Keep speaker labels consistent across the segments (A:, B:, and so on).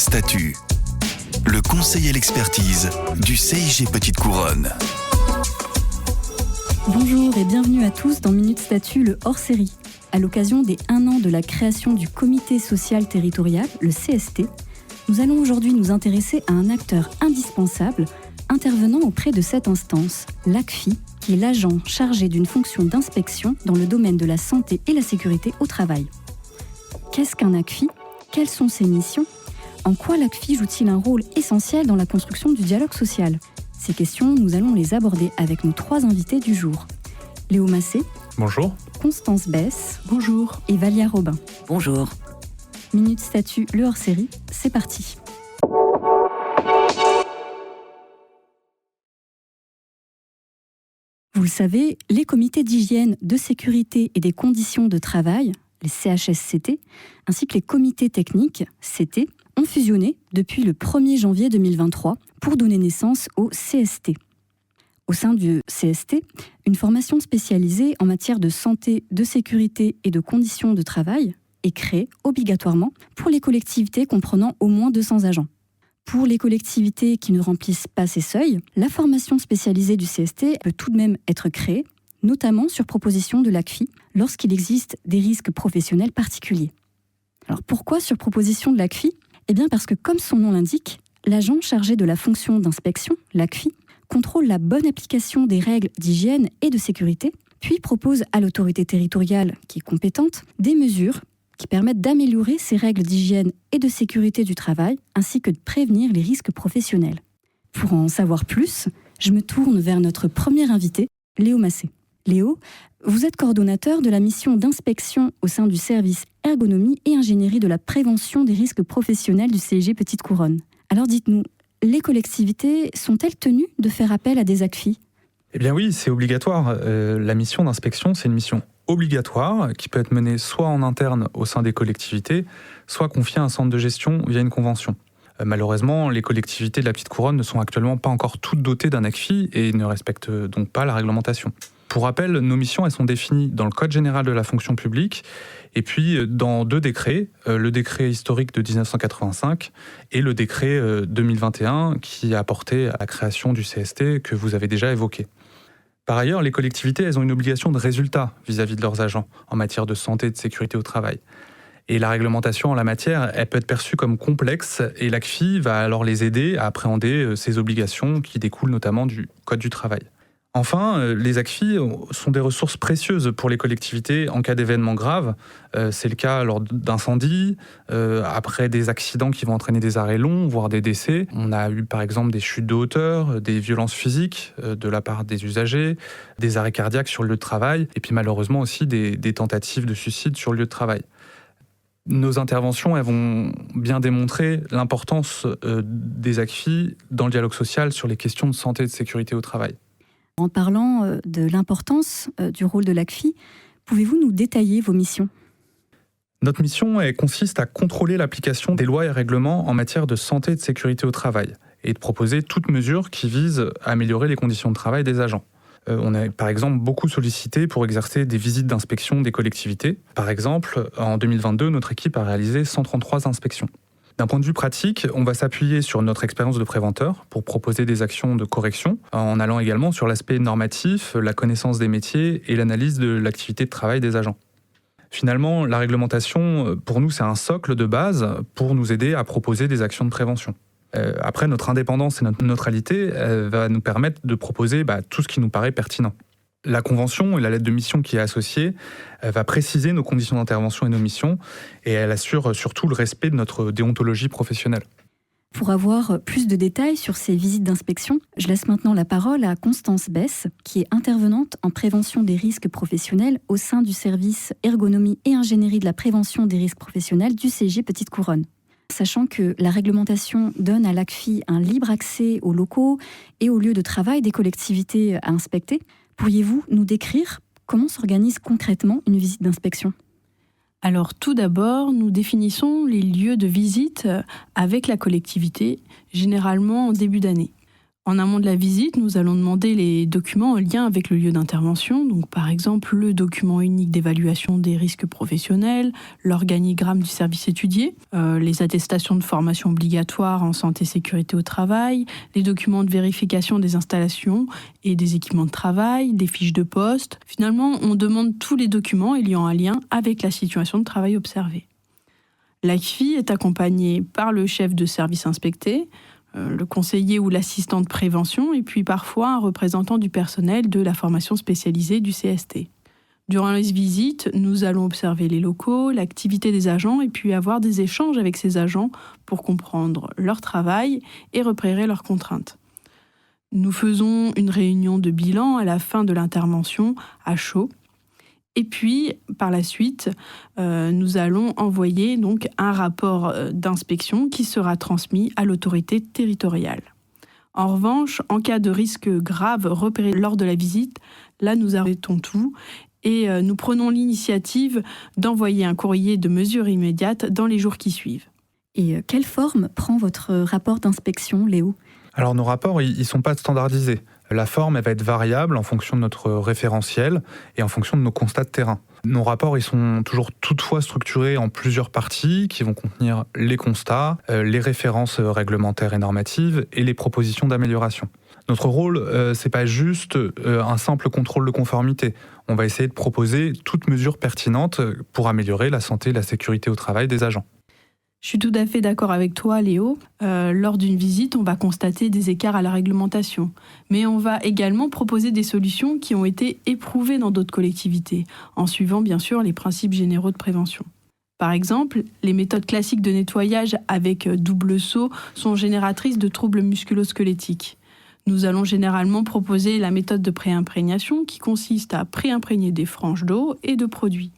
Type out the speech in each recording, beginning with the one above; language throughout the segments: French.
A: Statut, le conseil et l'expertise du CIG Petite Couronne.
B: Bonjour et bienvenue à tous dans Minute Statut, le hors-série. À l'occasion des 1 an de la création du Comité social territorial, le CST, nous allons aujourd'hui nous intéresser à un acteur indispensable intervenant auprès de cette instance, l'ACFI, qui est l'agent chargé d'une fonction d'inspection dans le domaine de la santé et la sécurité au travail. Qu'est-ce qu'un ACFI ? Quelles sont ses missions ? En quoi l'ACFI joue-t-il un rôle essentiel dans la construction du dialogue social ? Ces questions, nous allons les aborder avec nos 3 invités du jour. Léo Massé.
C: Bonjour.
B: Constance Besse.
D: Bonjour.
B: Et Valia Robin.
D: Bonjour.
B: Minute Statut, le hors-série, c'est parti. Vous le savez, les comités d'hygiène, de sécurité et des conditions de travail, les CHSCT, ainsi que les comités techniques, CT, ont fusionné depuis le 1er janvier 2023 pour donner naissance au CST. Au sein du CST, une formation spécialisée en matière de santé, de sécurité et de conditions de travail est créée obligatoirement pour les collectivités comprenant au moins 200 agents. Pour les collectivités qui ne remplissent pas ces seuils, la formation spécialisée du CST peut tout de même être créée, notamment sur proposition de l'ACFI, lorsqu'il existe des risques professionnels particuliers. Alors pourquoi sur proposition de l'ACFI ? Eh bien parce que, comme son nom l'indique, l'agent chargé de la fonction d'inspection, l'ACFI, contrôle la bonne application des règles d'hygiène et de sécurité, puis propose à l'autorité territoriale, qui est compétente, des mesures qui permettent d'améliorer ces règles d'hygiène et de sécurité du travail, ainsi que de prévenir les risques professionnels. Pour en savoir plus, je me tourne vers notre premier invité, Léo Massé. Léo, vous êtes coordonnateur de la mission d'inspection au sein du service ergonomie et ingénierie de la prévention des risques professionnels du CIG Petite Couronne. Alors dites-nous, les collectivités sont-elles tenues de faire appel à des ACFI ?
C: Eh bien oui, c'est obligatoire. La mission d'inspection, c'est une mission obligatoire qui peut être menée soit en interne au sein des collectivités, soit confiée à un centre de gestion via une convention. Malheureusement, les collectivités de la Petite Couronne ne sont actuellement pas encore toutes dotées d'un ACFI et ne respectent donc pas la réglementation. Pour rappel, nos missions elles sont définies dans le Code général de la fonction publique et puis dans 2 décrets, le décret historique de 1985 et le décret 2021 qui a apporté à la création du CST que vous avez déjà évoqué. Par ailleurs, les collectivités elles ont une obligation de résultat vis-à-vis de leurs agents en matière de santé et de sécurité au travail. Et la réglementation en la matière, elle peut être perçue comme complexe et l'ACFI va alors les aider à appréhender ces obligations qui découlent notamment du Code du travail. Enfin, les ACFI sont des ressources précieuses pour les collectivités en cas d'événements graves. C'est le cas lors d'incendies, après des accidents qui vont entraîner des arrêts longs, voire des décès. On a eu par exemple des chutes de hauteur, des violences physiques de la part des usagers, des arrêts cardiaques sur le lieu de travail, et puis malheureusement aussi des tentatives de suicide sur le lieu de travail. Nos interventions elles vont bien démontrer l'importance des ACFI dans le dialogue social sur les questions de santé et de sécurité au travail.
B: En parlant de l'importance du rôle de l'ACFI, pouvez-vous nous détailler vos missions ?
C: Notre mission elle consiste à contrôler l'application des lois et règlements en matière de santé et de sécurité au travail et de proposer toute mesure qui vise à améliorer les conditions de travail des agents. On est par exemple beaucoup sollicité pour exercer des visites d'inspection des collectivités. Par exemple, en 2022, notre équipe a réalisé 133 inspections. D'un point de vue pratique, on va s'appuyer sur notre expérience de préventeur pour proposer des actions de correction, en allant également sur l'aspect normatif, la connaissance des métiers et l'analyse de l'activité de travail des agents. Finalement, la réglementation, pour nous, c'est un socle de base pour nous aider à proposer des actions de prévention. Après, notre indépendance et notre neutralité va nous permettre de proposer tout ce qui nous paraît pertinent. La convention et la lettre de mission qui est associée va préciser nos conditions d'intervention et nos missions, et elle assure surtout le respect de notre déontologie professionnelle.
B: Pour avoir plus de détails sur ces visites d'inspection, je laisse maintenant la parole à Constance Besse, qui est intervenante en prévention des risques professionnels au sein du service ergonomie et ingénierie de la prévention des risques professionnels du CIG Petite Couronne. Sachant que la réglementation donne à l'ACFI un libre accès aux locaux et aux lieux de travail des collectivités à inspecter, pourriez-vous nous décrire comment s'organise concrètement une visite d'inspection ?
D: Alors tout d'abord, nous définissons les lieux de visite avec la collectivité, généralement en début d'année. En amont de la visite, nous allons demander les documents en lien avec le lieu d'intervention. Donc, par exemple, le document unique d'évaluation des risques professionnels, l'organigramme du service étudié, les attestations de formation obligatoire en santé et sécurité au travail, les documents de vérification des installations et des équipements de travail, des fiches de poste. Finalement, on demande tous les documents ayant un lien avec la situation de travail observée. L'ACFI est accompagné par le chef de service inspecté, le conseiller ou l'assistant de prévention, et puis parfois un représentant du personnel de la formation spécialisée du CST. Durant les visites, nous allons observer les locaux, l'activité des agents, et puis avoir des échanges avec ces agents pour comprendre leur travail et repérer leurs contraintes. Nous faisons une réunion de bilan à la fin de l'intervention à chaud. Et puis, par la suite, nous allons envoyer donc un rapport d'inspection qui sera transmis à l'autorité territoriale. En revanche, en cas de risque grave repéré lors de la visite, là, nous arrêtons tout et nous prenons l'initiative d'envoyer un courrier de mesure immédiate dans les jours qui suivent.
B: Et quelle forme prend votre rapport d'inspection, Léo ?
C: Alors nos rapports, ils ne sont pas standardisés. La forme, elle va être variable en fonction de notre référentiel et en fonction de nos constats de terrain. Nos rapports, ils sont toujours toutefois structurés en plusieurs parties qui vont contenir les constats, les références réglementaires et normatives et les propositions d'amélioration. Notre rôle, c'est pas juste un simple contrôle de conformité. On va essayer de proposer toute mesure pertinente pour améliorer la santé et la sécurité au travail des agents.
D: Je suis tout à fait d'accord avec toi, Léo. Lors d'une visite, on va constater des écarts à la réglementation. Mais on va également proposer des solutions qui ont été éprouvées dans d'autres collectivités, en suivant bien sûr les principes généraux de prévention. Par exemple, les méthodes classiques de nettoyage avec double seau sont génératrices de troubles musculo-squelettiques. Nous allons généralement proposer la méthode de préimprégnation qui consiste à préimprégner des franges d'eau et de produits.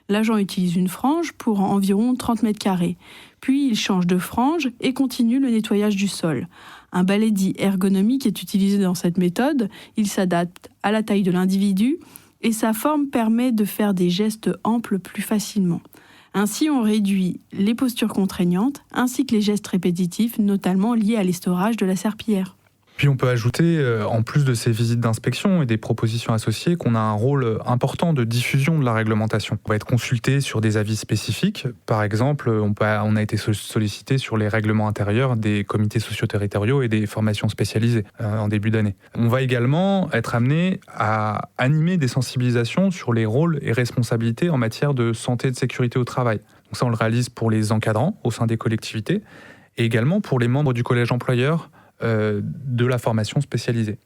D: L'agent utilise une frange pour environ 30 mètres carrés. Puis il change de frange et continue le nettoyage du sol. Un balai dit ergonomique est utilisé dans cette méthode. Il s'adapte à la taille de l'individu et sa forme permet de faire des gestes amples plus facilement. Ainsi, on réduit les postures contraignantes ainsi que les gestes répétitifs, notamment liés à l'estorage de la serpillière.
C: Puis on peut ajouter, en plus de ces visites d'inspection et des propositions associées, qu'on a un rôle important de diffusion de la réglementation. On va être consulté sur des avis spécifiques. Par exemple, on a été sollicité sur les règlements intérieurs des comités socio-territoriaux et des formations spécialisées en début d'année. On va également être amené à animer des sensibilisations sur les rôles et responsabilités en matière de santé et de sécurité au travail. Donc ça, on le réalise pour les encadrants au sein des collectivités et également pour les membres du collège employeur de la formation spécialisée.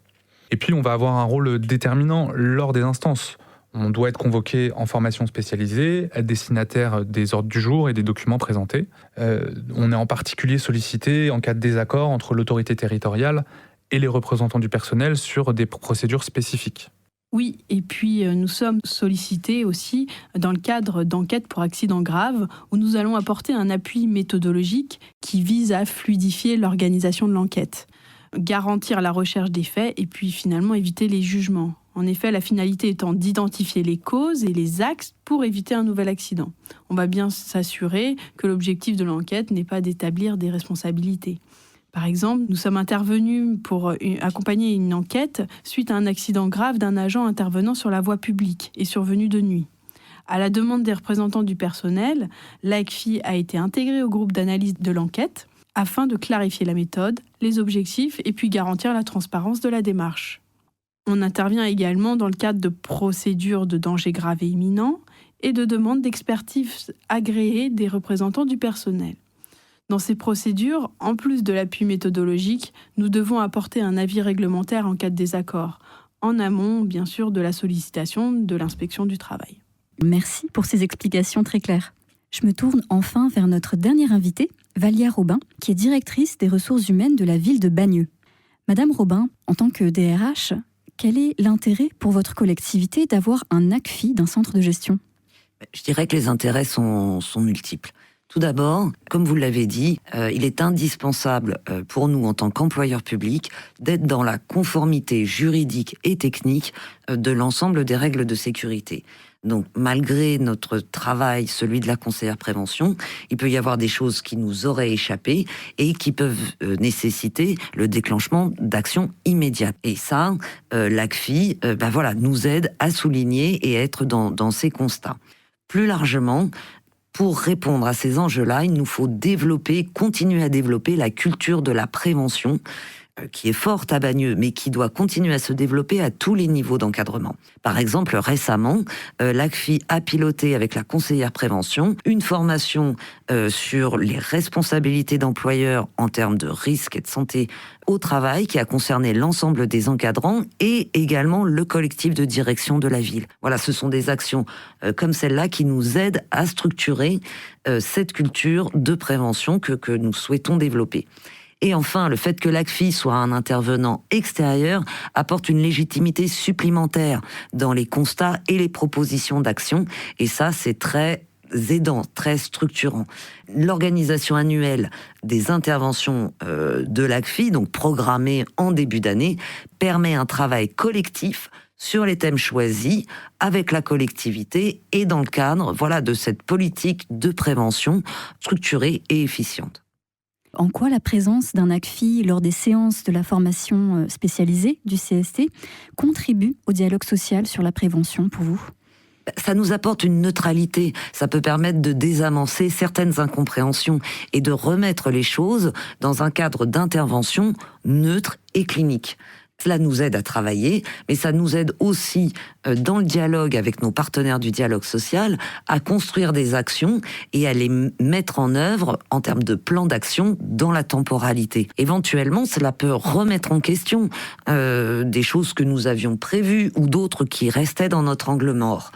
C: Et puis, on va avoir un rôle déterminant lors des instances. On doit être convoqué en formation spécialisée, être destinataire des ordres du jour et des documents présentés. On est en particulier sollicité en cas de désaccord entre l'autorité territoriale et les représentants du personnel sur des procédures spécifiques.
D: Oui, et puis nous sommes sollicités aussi dans le cadre d'enquêtes pour accidents graves où nous allons apporter un appui méthodologique qui vise à fluidifier l'organisation de l'enquête, garantir la recherche des faits et puis finalement éviter les jugements. En effet, la finalité étant d'identifier les causes et les axes pour éviter un nouvel accident. On va bien s'assurer que l'objectif de l'enquête n'est pas d'établir des responsabilités. Par exemple, nous sommes intervenus pour accompagner une enquête suite à un accident grave d'un agent intervenant sur la voie publique et survenu de nuit. À la demande des représentants du personnel, l'ACFI a été intégrée au groupe d'analyse de l'enquête afin de clarifier la méthode, les objectifs et puis garantir la transparence de la démarche. On intervient également dans le cadre de procédures de danger grave et imminent et de demandes d'expertise agréées des représentants du personnel. Dans ces procédures, en plus de l'appui méthodologique, nous devons apporter un avis réglementaire en cas de désaccord, en amont, bien sûr, de la sollicitation de l'inspection du travail.
B: Merci pour ces explications très claires. Je me tourne enfin vers notre dernière invitée, Valia Robin, qui est directrice des ressources humaines de la ville de Bagneux. Madame Robin, en tant que DRH, quel est l'intérêt pour votre collectivité d'avoir un ACFI d'un centre de gestion ?
E: Je dirais que les intérêts sont multiples. Tout d'abord, comme vous l'avez dit, il est indispensable pour nous en tant qu'employeurs publics d'être dans la conformité juridique et technique de l'ensemble des règles de sécurité. Donc, malgré notre travail, celui de la conseillère prévention, il peut y avoir des choses qui nous auraient échappé et qui peuvent nécessiter le déclenchement d'actions immédiates. Et ça, l'ACFI nous aide à souligner et à être dans ces constats. Plus largement, pour répondre à ces enjeux-là, il nous faut continuer à développer la culture de la prévention, qui est forte à Bagneux, mais qui doit continuer à se développer à tous les niveaux d'encadrement. Par exemple, récemment, l'ACFI a piloté avec la conseillère prévention une formation sur les responsabilités d'employeurs en termes de risque et de santé au travail, qui a concerné l'ensemble des encadrants et également le collectif de direction de la ville. Voilà, ce sont des actions comme celle-là qui nous aident à structurer cette culture de prévention que nous souhaitons développer. Et enfin, le fait que l'ACFI soit un intervenant extérieur apporte une légitimité supplémentaire dans les constats et les propositions d'action. Et ça, c'est très aidant, très structurant. L'organisation annuelle des interventions de l'ACFI, donc programmée en début d'année, permet un travail collectif sur les thèmes choisis avec la collectivité et dans le cadre de cette politique de prévention structurée et efficiente.
B: En quoi la présence d'un ACFI lors des séances de la formation spécialisée du CST contribue au dialogue social sur la prévention pour vous ?
E: Ça nous apporte une neutralité, ça peut permettre de désamorcer certaines incompréhensions et de remettre les choses dans un cadre d'intervention neutre et clinique. Cela nous aide à travailler, mais ça nous aide aussi, dans le dialogue avec nos partenaires du dialogue social, à construire des actions et à les mettre en œuvre en termes de plan d'action dans la temporalité. Éventuellement, cela peut remettre en question des choses que nous avions prévues ou d'autres qui restaient dans notre angle mort.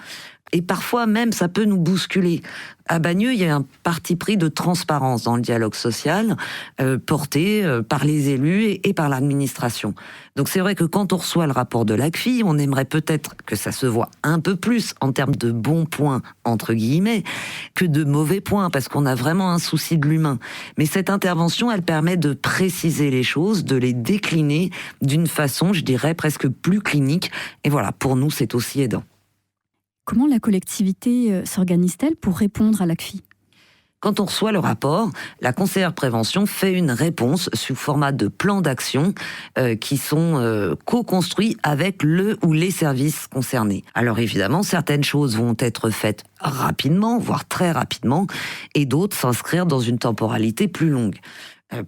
E: Et parfois même, ça peut nous bousculer. À Bagneux, il y a un parti pris de transparence dans le dialogue social, porté par les élus et par l'administration. Donc c'est vrai que quand on reçoit le rapport de l'ACFI, on aimerait peut-être que ça se voit un peu plus en termes de bons points, entre guillemets, que de mauvais points, parce qu'on a vraiment un souci de l'humain. Mais cette intervention, elle permet de préciser les choses, de les décliner d'une façon, je dirais, presque plus clinique. Et voilà, pour nous, c'est aussi aidant.
B: Comment la collectivité s'organise-t-elle pour répondre à l'ACFI ?
E: Quand on reçoit le rapport, la conseillère prévention fait une réponse sous format de plans d'action qui sont co-construits avec le ou les services concernés. Alors évidemment, certaines choses vont être faites rapidement, voire très rapidement, et d'autres s'inscrire dans une temporalité plus longue.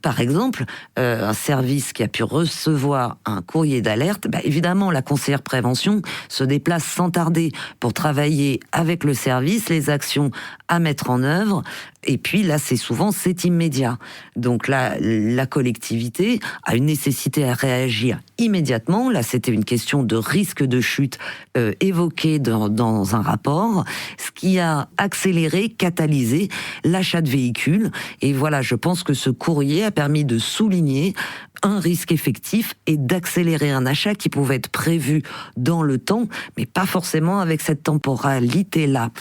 E: Par exemple, un service qui a pu recevoir un courrier d'alerte, évidemment, la conseillère prévention se déplace sans tarder pour travailler avec le service, les actions à mettre en œuvre. Et puis là, c'est immédiat. Donc là, la collectivité a une nécessité à réagir immédiatement. Là, c'était une question de risque de chute évoquée dans un rapport, ce qui a accéléré, catalysé l'achat de véhicules. Et voilà, je pense que ce courrier a permis de souligner un risque effectif et d'accélérer un achat qui pouvait être prévu dans le temps, mais pas forcément avec cette temporalité-là.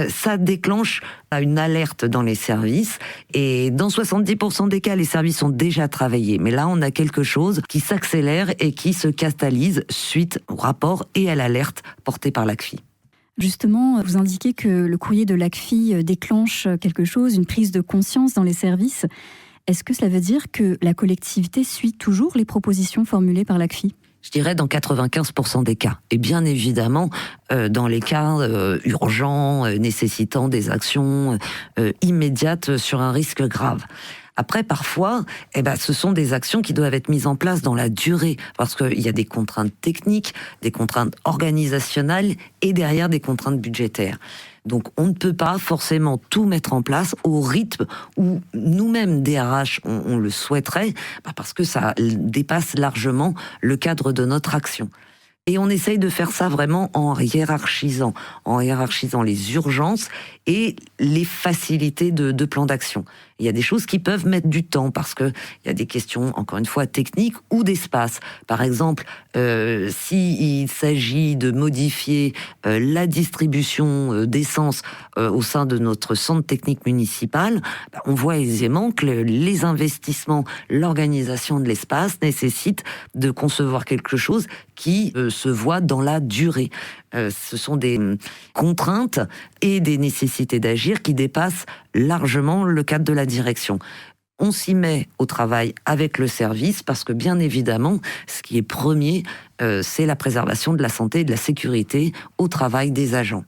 E: Ça déclenche une alerte dans les services et dans 70% des cas, les services ont déjà travaillé. Mais là, on a quelque chose qui s'accélère et qui se catalyse suite au rapport et à l'alerte portée par l'ACFI.
B: Justement, vous indiquez que le courrier de l'ACFI déclenche quelque chose, une prise de conscience dans les services. Est-ce que cela veut dire que la collectivité suit toujours les propositions formulées par l'ACFI ?
E: Je dirais dans 95% des cas. Et bien évidemment, dans les cas urgents, nécessitant des actions immédiates sur un risque grave. Après, parfois, ce sont des actions qui doivent être mises en place dans la durée, parce qu'il y a des contraintes techniques, des contraintes organisationnelles et derrière des contraintes budgétaires. Donc on ne peut pas forcément tout mettre en place au rythme où nous-mêmes, DRH, on le souhaiterait, parce que ça dépasse largement le cadre de notre action. Et on essaye de faire ça vraiment en hiérarchisant les urgences et les facilités de plan d'action. Il y a des choses qui peuvent mettre du temps parce que il y a des questions, encore une fois, techniques ou d'espace. Par exemple, s'il s'agit de modifier la distribution d'essence au sein de notre centre technique municipal, on voit aisément que les investissements, l'organisation de l'espace nécessite de concevoir quelque chose qui se voit dans la durée. Ce sont des contraintes et des nécessités d'agir qui dépassent largement le cadre de la direction. On s'y met au travail avec le service parce que bien évidemment, ce qui est premier, c'est la préservation de la santé et de la sécurité au travail des agents.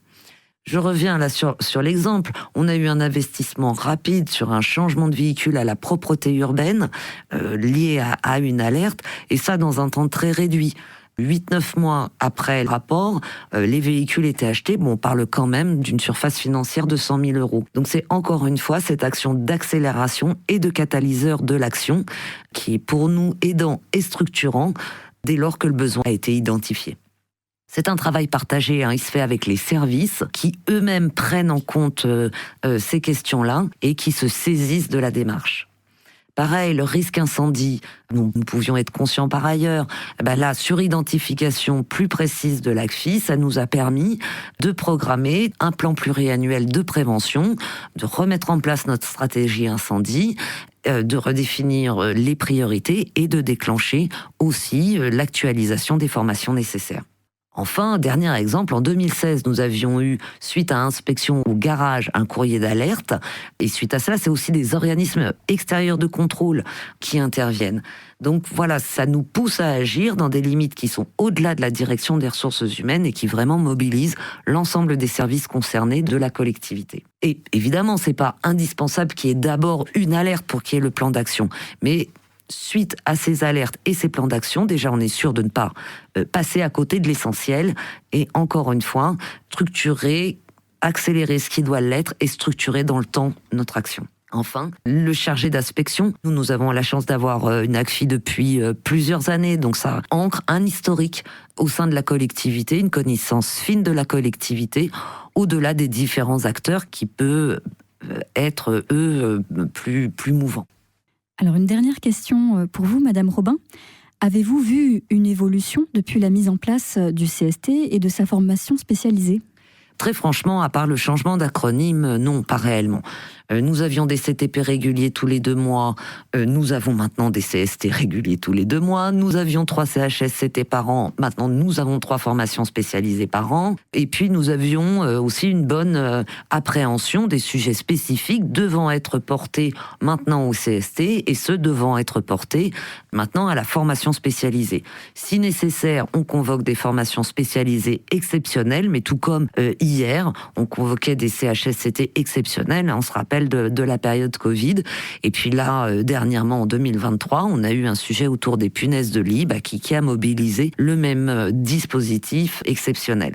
E: Je reviens là sur l'exemple. On a eu un investissement rapide sur un changement de véhicule à la propreté urbaine lié à une alerte, et ça dans un temps très réduit. 8-9 mois après le rapport, les véhicules étaient achetés. Bon, on parle quand même d'une surface financière de 100 000 €. Donc c'est encore une fois cette action d'accélération et de catalyseur de l'action qui est pour nous aidant et structurant dès lors que le besoin a été identifié. C'est un travail partagé, il se fait avec les services qui eux-mêmes prennent en compte ces questions-là et qui se saisissent de la démarche. Pareil, le risque incendie, nous pouvions être conscients par ailleurs. La suridentification plus précise de l'ACFI, ça nous a permis de programmer un plan pluriannuel de prévention, de remettre en place notre stratégie incendie, de redéfinir les priorités et de déclencher aussi l'actualisation des formations nécessaires. Enfin, dernier exemple, en 2016, nous avions eu, suite à inspection au garage, un courrier d'alerte. Et suite à cela, c'est aussi des organismes extérieurs de contrôle qui interviennent. Donc voilà, ça nous pousse à agir dans des limites qui sont au-delà de la direction des ressources humaines et qui vraiment mobilisent l'ensemble des services concernés de la collectivité. Et évidemment, c'est pas indispensable qu'il y ait d'abord une alerte pour qu'il y ait le plan d'action. Mais suite à ces alertes et ces plans d'action, déjà on est sûr de ne pas passer à côté de l'essentiel et encore une fois, structurer, accélérer ce qui doit l'être et structurer dans le temps notre action. Enfin, le chargé d'inspection, nous avons la chance d'avoir une ACFI depuis plusieurs années, donc ça ancre un historique au sein de la collectivité, une connaissance fine de la collectivité, au-delà des différents acteurs qui peut être, eux, plus mouvants.
B: Alors une dernière question pour vous, Madame Robin. Avez-vous vu une évolution depuis la mise en place du CST et de sa formation spécialisée ?
E: Très franchement, à part le changement d'acronyme, non, pas réellement. Nous avions des CTP réguliers tous les 2 mois. Nous avons maintenant des CST réguliers tous les 2 mois. Nous avions 3 CHSCT par an. Maintenant, nous avons 3 formations spécialisées par an. Et puis, nous avions aussi une bonne appréhension des sujets spécifiques devant être portés maintenant au CST et ceux devant être portés maintenant à la formation spécialisée. Si nécessaire, on convoque des formations spécialisées exceptionnelles, mais tout comme hier, on convoquait des CHSCT exceptionnels. On se rappelle de la période Covid. Et puis là, dernièrement, en 2023, on a eu un sujet autour des punaises de lit qui a mobilisé le même dispositif exceptionnel.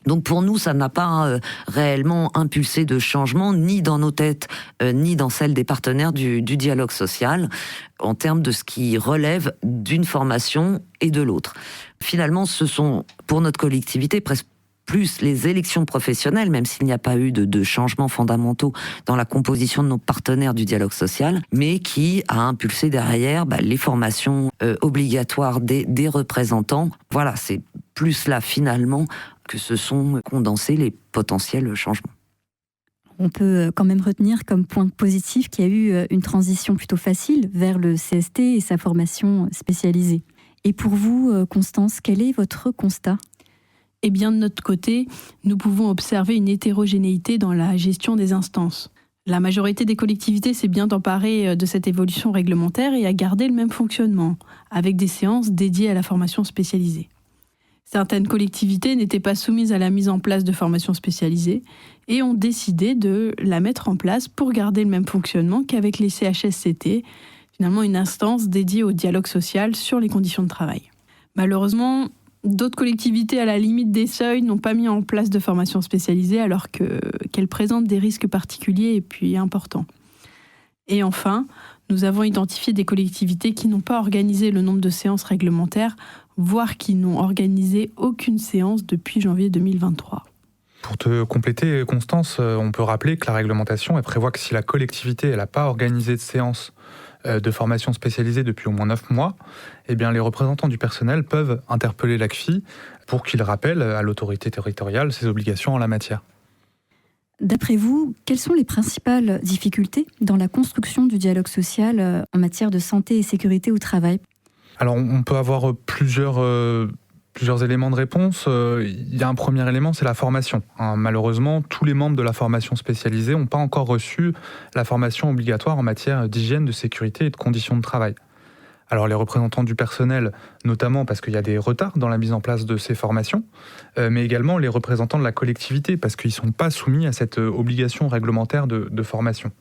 E: Donc pour nous, ça n'a pas réellement impulsé de changement, ni dans nos têtes, ni dans celles des partenaires du dialogue social, en termes de ce qui relève d'une formation et de l'autre. Finalement, ce sont, pour notre collectivité, presque plus les élections professionnelles, même s'il n'y a pas eu de changements fondamentaux dans la composition de nos partenaires du dialogue social, mais qui a impulsé derrière les formations obligatoires des représentants. Voilà, c'est plus là finalement que se sont condensés les potentiels changements.
B: On peut quand même retenir comme point positif qu'il y a eu une transition plutôt facile vers le CST et sa formation spécialisée. Et pour vous, Constance, quel est votre constat ?
D: Eh bien, de notre côté, nous pouvons observer une hétérogénéité dans la gestion des instances. La majorité des collectivités s'est bien emparée de cette évolution réglementaire et a gardé le même fonctionnement, avec des séances dédiées à la formation spécialisée. Certaines collectivités n'étaient pas soumises à la mise en place de formations spécialisées et ont décidé de la mettre en place pour garder le même fonctionnement qu'avec les CHSCT, finalement une instance dédiée au dialogue social sur les conditions de travail. Malheureusement, d'autres collectivités, à la limite des seuils, n'ont pas mis en place de formation spécialisée alors qu'elles présentent des risques particuliers et puis importants. Et enfin, nous avons identifié des collectivités qui n'ont pas organisé le nombre de séances réglementaires, voire qui n'ont organisé aucune séance depuis janvier 2023.
C: Pour te compléter, Constance, on peut rappeler que la réglementation elle prévoit que si la collectivité n'a pas organisé de séance de formation spécialisée depuis au moins 9 mois, eh bien les représentants du personnel peuvent interpeller l'ACFI pour qu'il rappelle à l'autorité territoriale ses obligations en la matière.
B: D'après vous, quelles sont les principales difficultés dans la construction du dialogue social en matière de santé et sécurité au travail ?
C: Alors on peut avoir plusieurs Plusieurs éléments de réponse. Il y a un premier élément, c'est la formation. Malheureusement, tous les membres de la formation spécialisée n'ont pas encore reçu la formation obligatoire en matière d'hygiène, de sécurité et de conditions de travail. Alors les représentants du personnel, notamment parce qu'il y a des retards dans la mise en place de ces formations, mais également les représentants de la collectivité, parce qu'ils ne sont pas soumis à cette obligation réglementaire de formation.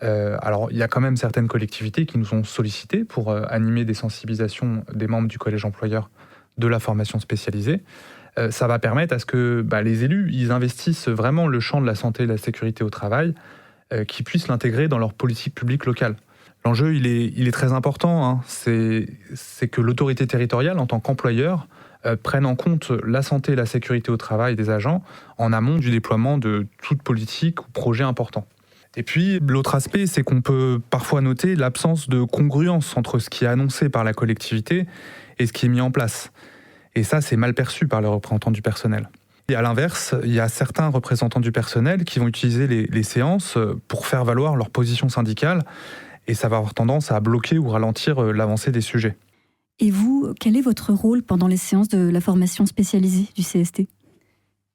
C: Alors il y a quand même certaines collectivités qui nous ont sollicités pour animer des sensibilisations des membres du collège employeur de la formation spécialisée. Ça va permettre à ce que les élus ils investissent vraiment le champ de la santé et de la sécurité au travail, qu'ils puissent l'intégrer dans leur politique publique locale. L'enjeu, il est très important, c'est que l'autorité territoriale, en tant qu'employeur, prenne en compte la santé et la sécurité au travail des agents en amont du déploiement de toute politique ou projet important. Et puis, l'autre aspect, c'est qu'on peut parfois noter l'absence de congruence entre ce qui est annoncé par la collectivité et ce qui est mis en place. Et ça, c'est mal perçu par les représentants du personnel. Et à l'inverse, il y a certains représentants du personnel qui vont utiliser les séances pour faire valoir leur position syndicale, et ça va avoir tendance à bloquer ou ralentir l'avancée des sujets.
B: Et vous, quel est votre rôle pendant les séances de la formation spécialisée du CST ?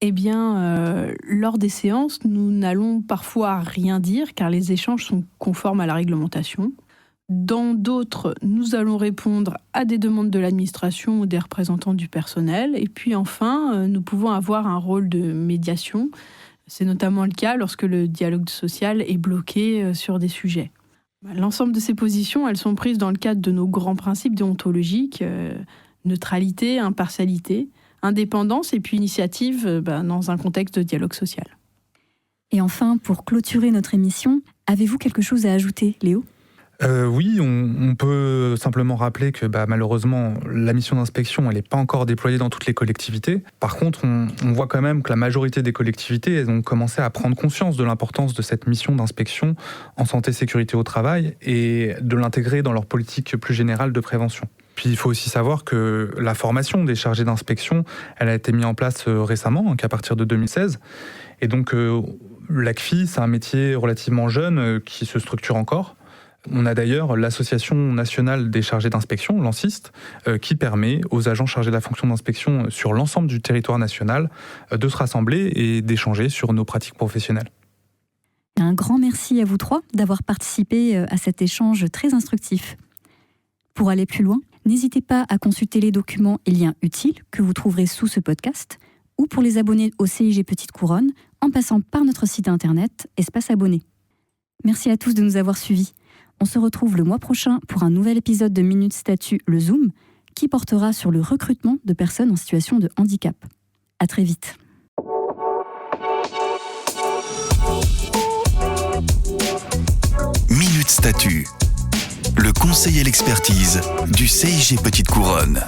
D: Eh bien, lors des séances, nous n'allons parfois rien dire car les échanges sont conformes à la réglementation. Dans d'autres, nous allons répondre à des demandes de l'administration ou des représentants du personnel. Et puis enfin, nous pouvons avoir un rôle de médiation. C'est notamment le cas lorsque le dialogue social est bloqué sur des sujets. L'ensemble de ces positions, elles sont prises dans le cadre de nos grands principes déontologiques, neutralité, impartialité, indépendance et puis initiative dans un contexte de dialogue social.
B: Et enfin, pour clôturer notre émission, avez-vous quelque chose à ajouter, Léo ?
C: Oui, on peut simplement rappeler que malheureusement, la mission d'inspection, elle n'est pas encore déployée dans toutes les collectivités. Par contre, on voit quand même que la majorité des collectivités elles ont commencé à prendre conscience de l'importance de cette mission d'inspection en santé et sécurité au travail et de l'intégrer dans leur politique plus générale de prévention. Puis il faut aussi savoir que la formation des chargés d'inspection, elle a été mise en place récemment, qu'à partir de 2016. Et donc l'ACFI, c'est un métier relativement jeune qui se structure encore. On a d'ailleurs l'Association nationale des chargés d'inspection, l'ANSIST, qui permet aux agents chargés de la fonction d'inspection sur l'ensemble du territoire national de se rassembler et d'échanger sur nos pratiques professionnelles.
B: Un grand merci à vous trois d'avoir participé à cet échange très instructif. Pour aller plus loin, n'hésitez pas à consulter les documents et liens utiles que vous trouverez sous ce podcast ou pour les abonnés au CIG Petite Couronne en passant par notre site internet Espace Abonnés. Merci à tous de nous avoir suivis. On se retrouve le mois prochain pour un nouvel épisode de Minute Statut, le Zoom, qui portera sur le recrutement de personnes en situation de handicap. À très vite.
A: Minute Statut, le conseil et l'expertise du CIG Petite Couronne.